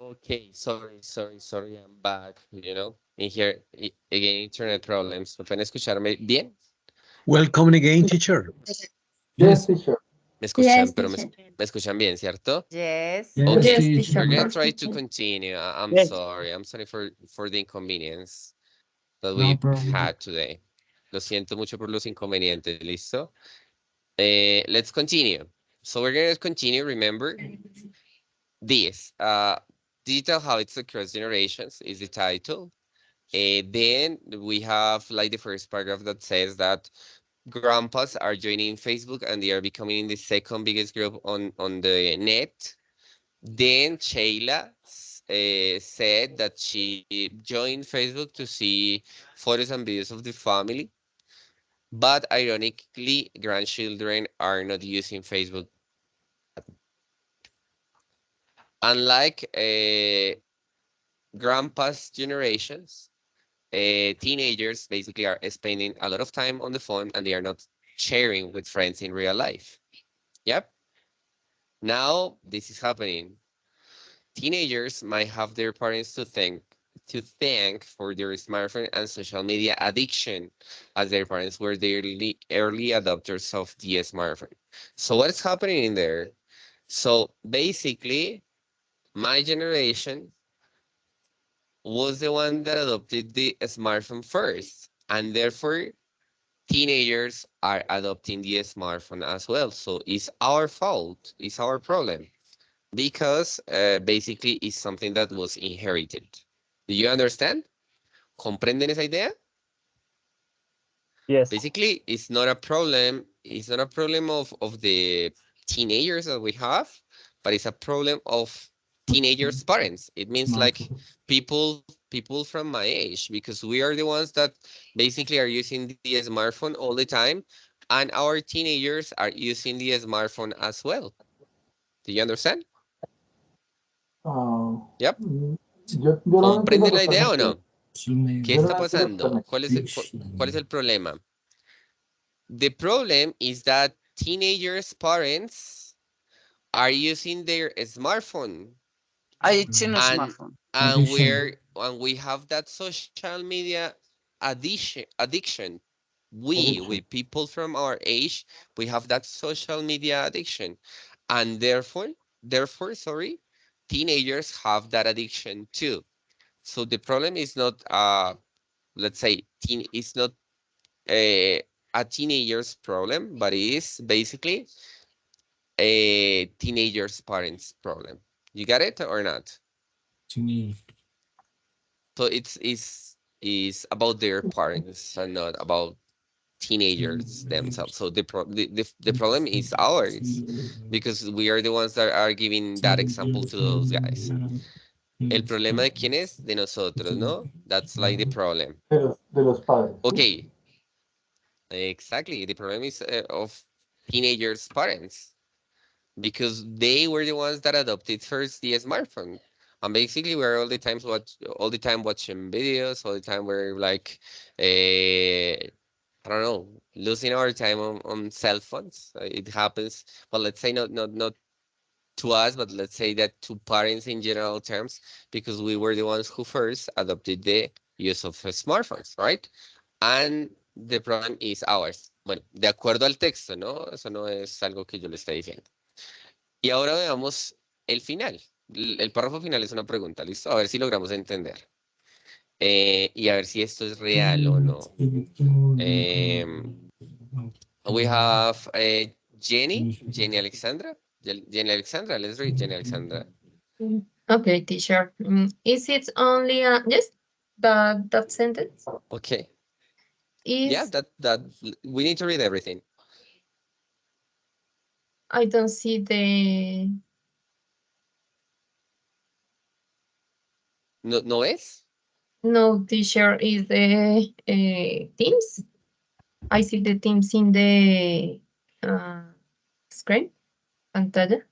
Okay, sorry, I'm back, in here, again, internet problems. ¿Me pueden escucharme bien? Welcome again, teacher. Yes, teacher. Me escuchan, Yes, pero teacher. me escuchan bien, ¿cierto? Yes. Okay, Yes, we're teacher. gonna try to continue. I'm Yes. sorry. I'm sorry for the inconvenience that No we problem. had today. Lo siento mucho por los inconvenientes, ¿listo? Let's continue. So we're gonna continue, remember this. digital habits across generations is the title. Then we have like the first paragraph that says that grandpas are joining Facebook and they are becoming the second biggest group on the net. Then Sheila said that she joined Facebook to see photos and videos of the family, but ironically, grandchildren are not using Facebook. Unlike grandpa's generations, teenagers basically are spending a lot of time on the phone and they are not sharing with friends in real life. Yep. Now this is happening. Teenagers might have their parents to thank for their smartphone and social media addiction, as their parents were the early adopters of the smartphone. So what's happening in there? So basically, my generation was the one that adopted the smartphone first, and therefore teenagers are adopting the smartphone as well. So it's our fault, it's our problem, because basically it's something that was inherited. Do you understand? ¿Comprenden esa idea? Yes. Basically, it's not a problem. It's not a problem of the teenagers that we have, but it's a problem of teenagers' parents. It means like people from my age, because we are the ones that basically are using the smartphone all the time, and our teenagers are using the smartphone as well. Do you understand? Yep. Yo no entiendo ¿Comprenden la idea o totalmente. no? ¿Qué Yo no está entiendo pasando? totalmente. ¿Cuál es el problema? The problem is that teenagers' parents are using their smartphone. Addiction of And smartphone. we have that social media addiction. We people from our age, we have that social media addiction. And therefore, sorry, teenagers have that addiction too. So the problem is not let's say it's not a teenager's problem, but it is basically a teenager's parents' problem. You got it or not? So it's about their parents and not about teenagers themselves. So the problem is ours, because we are the ones that are giving that example to those guys. El problema de quién es? De nosotros, ¿no? That's like the problem. De los padres. Okay. Exactly. The problem is of teenagers' parents, because they were the ones that adopted first the smartphone. And basically, we're all the time watching videos, all the time we're like, I don't know, losing our time on cell phones. It happens. Well, let's say not to us, but let's say that to parents in general terms, because we were the ones who first adopted the use of smartphones, right? And the problem is ours. Bueno, de acuerdo al texto, ¿no? Eso no es algo que yo le esté diciendo. Y ahora veamos el final. El párrafo final es una pregunta, ¿listo? A ver si logramos entender. Y a ver si esto es real o no. We have Jenny Alexandra. Jenny Alexandra, let's read Jenny Alexandra. Okay, teacher. Is it only yes, that sentence? Okay. Is Yeah, that we need to read everything. I don't see the ¿No es? no, teacher, is the Teams. I see the Teams in the screen pantalla.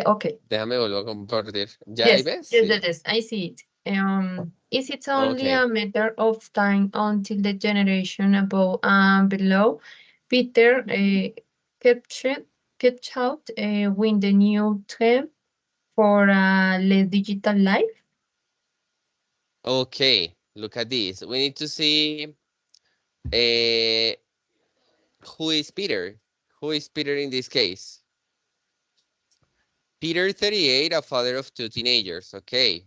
Okay. Déjame volver a compartir. ¿Ya ahí Yes, ves? yes, Sí. yes, yes, I see it. Is it only Okay. a matter of time until the generation above and below Peter kept out win the new theme for a less digital life? Okay, look at this. We need to see who is Peter. Who is Peter in this case? Peter 38, a father of 2 teenagers. Okay,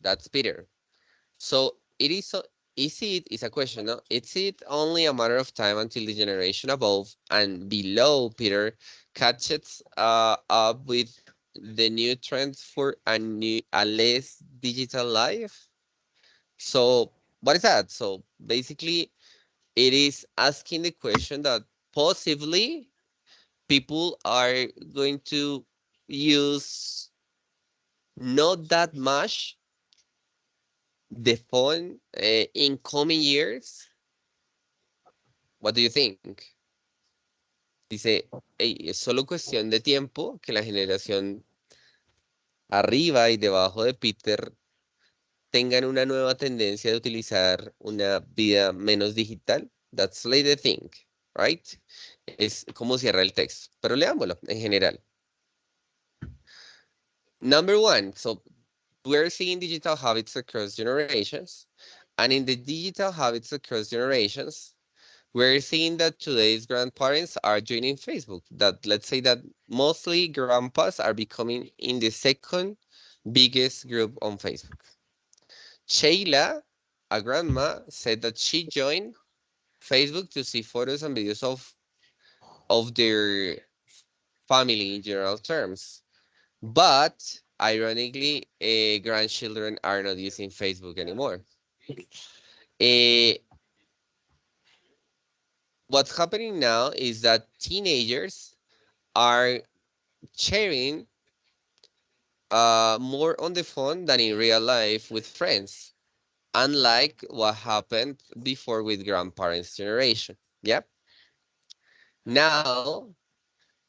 that's Peter. So it is it's a question, no? Is it only a matter of time until the generation above and below Peter catches up with the new trend for a less digital life. So what is that? So basically, it is asking the question that possibly people are going to use not that much the phone in coming years. What do you think? Dice, "Ey, es solo cuestión de tiempo que la generación arriba y debajo de Peter tengan una nueva tendencia de utilizar una vida menos digital. That's like the thing, right?" Es como cierra el texto, pero leámoslo en general. Number one, so we're seeing digital habits across generations. And in the digital habits across generations, we're seeing that today's grandparents are joining Facebook. That let's say that mostly grandpas are becoming in the second biggest group on Facebook. Sheila, a grandma, said that she joined Facebook to see photos and videos of their family in general terms. But ironically, grandchildren are not using Facebook anymore. What's happening now is that teenagers are sharing more on the phone than in real life with friends, unlike what happened before with grandparents' generation. Yep. Now,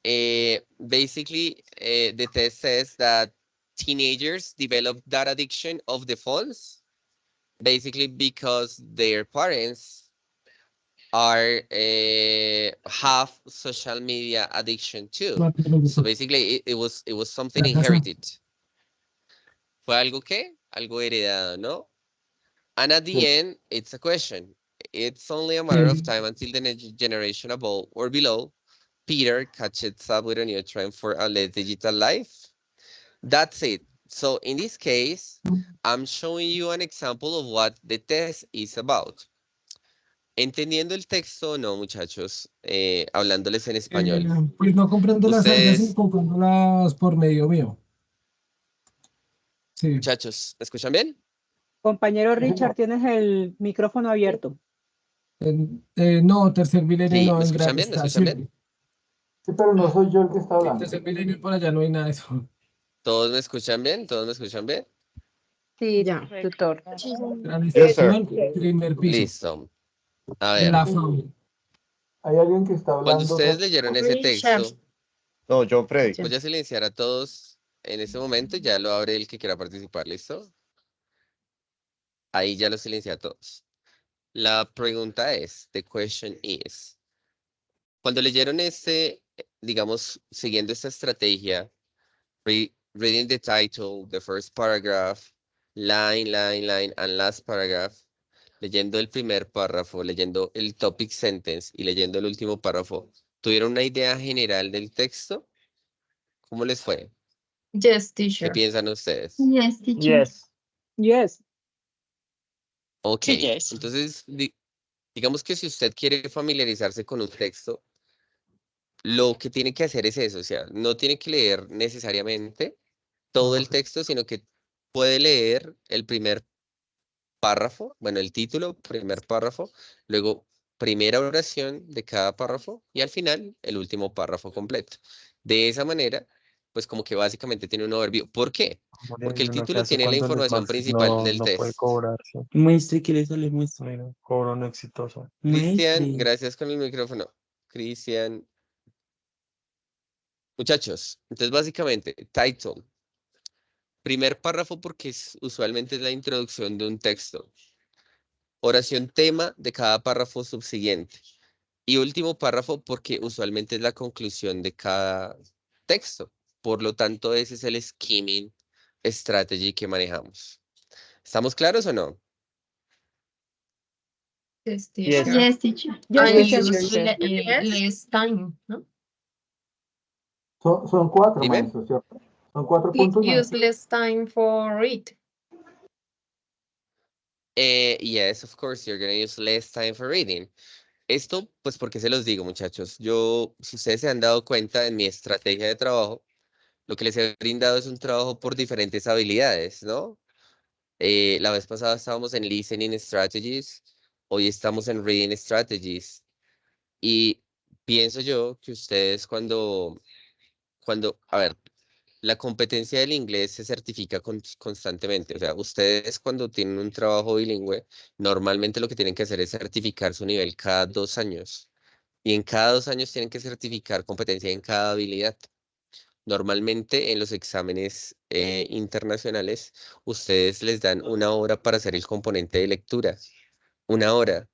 basically, the test says that teenagers develop that addiction of the phones, basically because their parents are have social media addiction too. So basically, it was something inherited. Fue algo que, algo heredado, ¿no? And at the end, it's a question. It's only a matter of time until the next generation above or below Peter catches up with a new trend for a less digital life. That's it. So in this case, I'm showing you an example of what the test is about. ¿Entendiendo el texto o no, muchachos? Hablándoles en español. Pues no comprendo las algas y comprándolas por medio mío. Sí. Muchachos, ¿me escuchan bien? Compañero Richard, tienes el micrófono abierto. No, tercer milenio Sí, no. ¿me escuchan bien? ¿Me escuchan bien? Sí, pero no soy yo el que está hablando. Tercer milenio por allá no hay nada de eso. ¿Todos me escuchan bien? ¿Todos me escuchan bien? Sí, ya, tutor. Yes, sir. Primer piso. Listo. A ver, Hay alguien que está hablando. cuando ustedes leyeron ese texto, No, John Freddy. voy a silenciar a todos en ese momento, ya lo abre el que quiera participar, ¿listo? Ahí ya lo silencié a todos. La pregunta es, the question is, cuando leyeron digamos, siguiendo esta estrategia, reading the title, the first paragraph, line, and last paragraph, leyendo el primer párrafo, leyendo el topic sentence y leyendo el último párrafo, ¿tuvieron una idea general del texto? ¿Cómo les fue? Yes, ¿Qué teacher. piensan ustedes? Yes, teacher. Yes. Ok, Sí, yes. entonces digamos que si usted quiere familiarizarse con un texto, lo que tiene que hacer es eso, o sea, no tiene que leer necesariamente todo el texto, sino que puede leer el primer párrafo, bueno, el título, primer párrafo, luego primera oración de cada párrafo y al final el último párrafo completo. De esa manera, pues como que básicamente tiene un overview. ¿Por qué? Porque el título tiene la información principal del no puede test. cobrarse. Muestre que le sale muestra. Mira, cobro no exitoso. Cristian, Muestre. gracias con el micrófono. Cristian. Muchachos, entonces básicamente, title. Primer párrafo porque usualmente es la introducción de un texto. Oración tema de cada párrafo subsiguiente. Y último párrafo porque usualmente es la conclusión de cada texto. Por lo tanto, ese es el skimming strategy que manejamos. ¿Estamos claros o no? Yes, teacher. Yes, teacher. And Yes, use teacher. less time, ¿no? Son cuatro, Dime. maestro, ¿cierto? Son 4 puntos. Use maestro. less time for it. Yes, of course, you're going to use less time for reading. Esto, pues, porque se los digo, muchachos. Yo, si ustedes se han dado cuenta en mi estrategia de trabajo, Lo que les he brindado es un trabajo por diferentes habilidades, ¿no? La vez pasada estábamos en Listening Strategies, hoy estamos en Reading Strategies. Y pienso yo que ustedes a ver, la competencia del inglés se certifica constantemente. O sea, ustedes cuando tienen un trabajo bilingüe, normalmente lo que tienen que hacer es certificar su nivel cada 2 años. Y en cada 2 años tienen que certificar competencia en cada habilidad. Normalmente en los exámenes internacionales, ustedes les dan 1 hora para hacer el componente de lectura. 1 hora.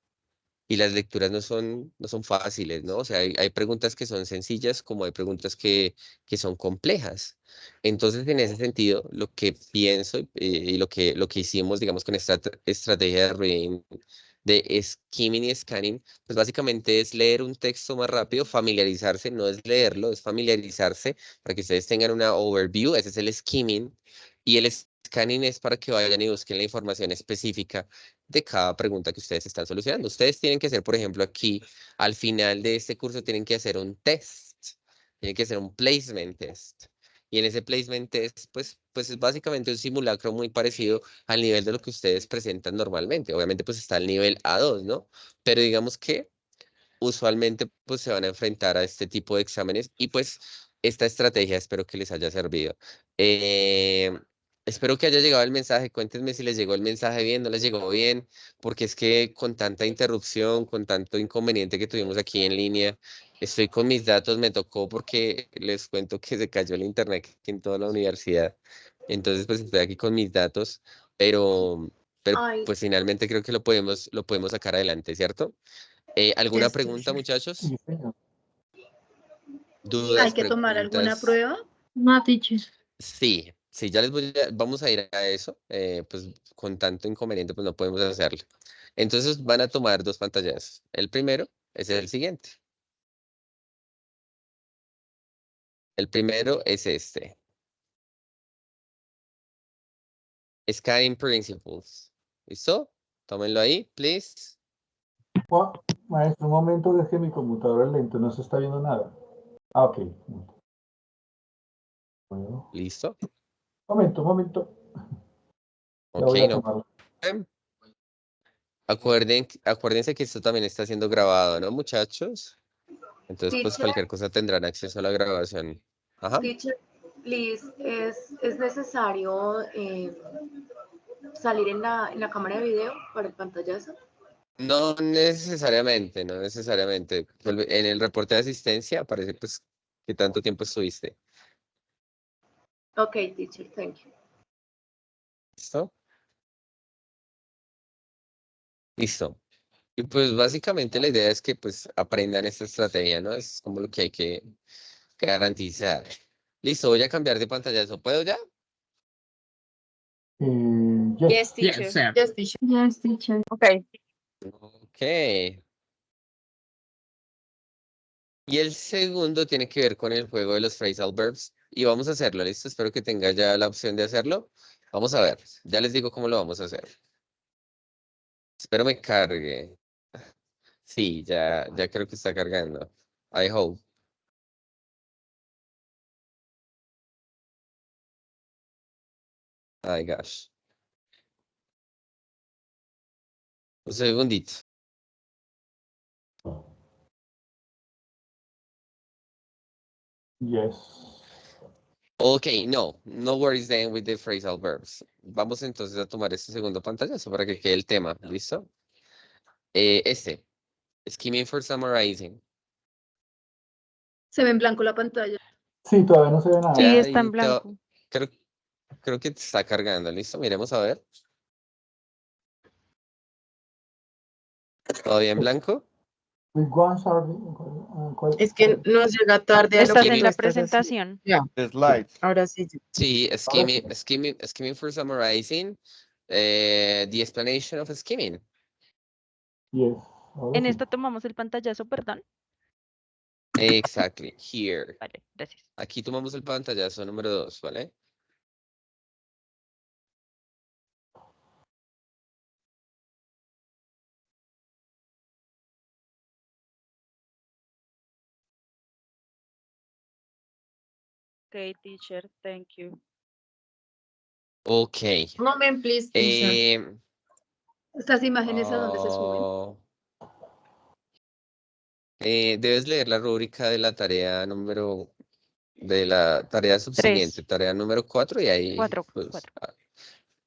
Y las lecturas no son fáciles, ¿no? O sea, hay preguntas que son sencillas como hay preguntas que son complejas. Entonces, en ese sentido, lo que pienso y lo que hicimos, digamos, con esta estrategia de reading, de skimming y scanning, pues básicamente es leer un texto más rápido, familiarizarse, no es leerlo, es familiarizarse para que ustedes tengan una overview, ese es el skimming, y el scanning es para que vayan y busquen la información específica de cada pregunta que ustedes están solucionando. Ustedes tienen que hacer, por ejemplo, aquí, al final de este curso, tienen que hacer un test, tienen que hacer un placement test. Y en ese placement test, pues es básicamente un simulacro muy parecido al nivel de lo que ustedes presentan normalmente. Obviamente, pues está el nivel A2, ¿no? Pero digamos que usualmente pues se van a enfrentar a este tipo de exámenes y pues esta estrategia espero que les haya servido. Eh, Espero que haya llegado el mensaje, cuéntenme si les llegó el mensaje bien, no les llegó bien, porque es que con tanta interrupción, con tanto inconveniente que tuvimos aquí en línea, estoy con mis datos, me tocó porque les cuento que se cayó el internet aquí en toda la universidad, entonces pues estoy aquí con mis datos, pero Ay, pues finalmente creo que lo podemos sacar adelante, ¿cierto? ¿Alguna yes, pregunta, teacher. muchachos? Sí, señor. ¿Hay ¿Dudas, que tomar alguna preguntas? prueba? No, teacher. Sí, sí, ya vamos a ir a eso. Pues con tanto inconveniente, pues no podemos hacerlo. Entonces van a tomar 2 pantallas. El primero es el siguiente. El primero es este. Scanning Principles. ¿Listo? Tómenlo ahí, please. Maestro, un momento, es que mi computador es lento, no se está viendo nada. Ah, ok. Bueno, ¿Listo? momento. Ya Ok, voy a no tomarlo. problem. Acuérdense que esto también está siendo grabado, ¿no, muchachos? Entonces, pues Teacher, cualquier cosa tendrán acceso a la grabación. Ajá. teacher, please, ¿es necesario salir en la cámara de video para el pantallazo? No necesariamente, no necesariamente. En el reporte de asistencia aparece pues qué tanto tiempo estuviste. Ok, teacher, thank you. ¿Listo? Listo. Y pues básicamente la idea es que pues aprendan esta estrategia, ¿no? Es como lo que hay que garantizar. Listo, voy a cambiar de pantallazo. ¿Puedo ya? Yes, Yes. Yes, teacher. sir. Yes, teacher. Yes, teacher. Okay. Ok. Y el segundo tiene que ver con el juego de los phrasal verbs. Y vamos a hacerlo, ¿listo? Espero que tenga ya la opción de hacerlo. Vamos a ver. Ya les digo cómo lo vamos a hacer. Espero me cargue. Sí, ya creo que está cargando. I hope. Ay, gosh. Un segundito. Yes. Ok, no worries then with the phrasal verbs. Vamos entonces a tomar este segundo pantallazo para que quede el tema. ¿Listo? Skimming for summarizing. Se ve en blanco la pantalla. Sí, todavía no se ve nada. Sí, Ya está en ahí blanco. creo que está cargando. ¿Listo? Miremos a ver. ¿Todavía en blanco? With one short, Es que nos llega tarde a lo Estás que en tú la estás haciendo. presentación. Ya, The slides. ahora sí. Sí, Ahora sí. skimming for summarizing. The explanation of skimming. Yes. Ahora En sí. esta tomamos el pantallazo, perdón. Exactly, here. Vale, gracias. Aquí tomamos el pantallazo número 2, ¿vale? Okay, teacher, thank you. Ok. Moment, please, teacher. Estas imágenes a dónde se suben. oh, debes leer la rúbrica de la tarea de la tarea subsiguiente, tarea número 4 y ahí, Cuatro.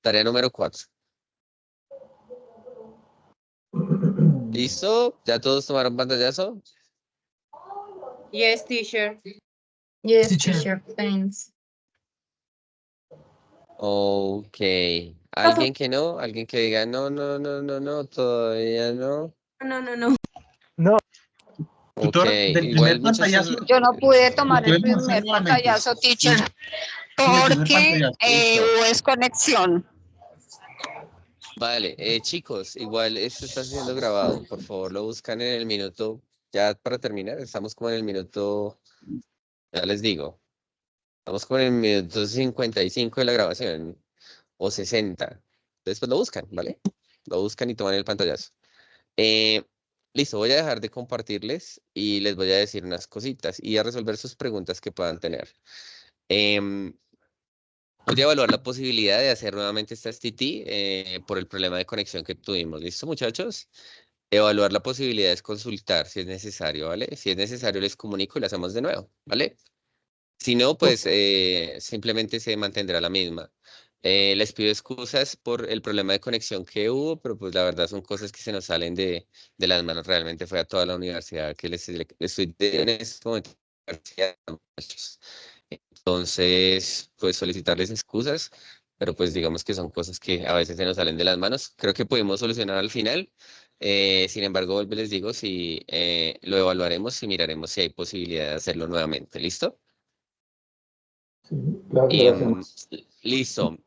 tarea número 4. ¿Listo? ¿Ya todos tomaron pantallazo? Yes, teacher. Yes, Teacher. teacher. Thanks. Ok. ¿Alguien que no? ¿Alguien que diga no, todavía no? No. No. Ok, Tutor, del igual primer muchachos. pantallazo. Yo no pude tomar el Volvemos a hacer primer nuevamente. pantallazo, teacher, Sí, el primer porque pantallazo. Listo. hubo desconexión. Vale, chicos, igual esto está siendo grabado. Por favor, lo buscan en el minuto. Ya para terminar, estamos como en el minuto. Ya les digo. Estamos como en el minuto 55 de la grabación. O 60. Después lo buscan, ¿vale? Lo buscan y toman el pantallazo. Listo, voy a dejar de compartirles y les voy a decir unas cositas y a resolver sus preguntas que puedan tener. Voy a evaluar la posibilidad de hacer nuevamente esta STT por el problema de conexión que tuvimos. ¿Listo, muchachos? Evaluar la posibilidad es consultar si es necesario, ¿vale? Si es necesario, les comunico y lo hacemos de nuevo, ¿vale? Si no, pues simplemente se mantendrá la misma. Les pido excusas por el problema de conexión que hubo, pero pues la verdad son cosas que se nos salen de las manos. Realmente fue a toda la universidad que les estoy en este momento. Entonces, pues solicitarles excusas, pero pues digamos que son cosas que a veces se nos salen de las manos. Creo que pudimos solucionar al final. Sin embargo, vuelvo y les digo si lo evaluaremos y miraremos si hay posibilidad de hacerlo nuevamente. ¿Listo? Sí, claro que lo hacemos. Listo.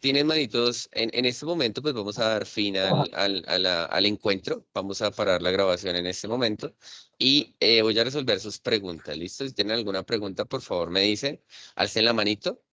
Tienen manitos, en este momento pues vamos a dar fin al encuentro, vamos a parar la grabación en este momento y voy a resolver sus preguntas, ¿listo? Si tienen alguna pregunta, por favor me dicen, alcen la manito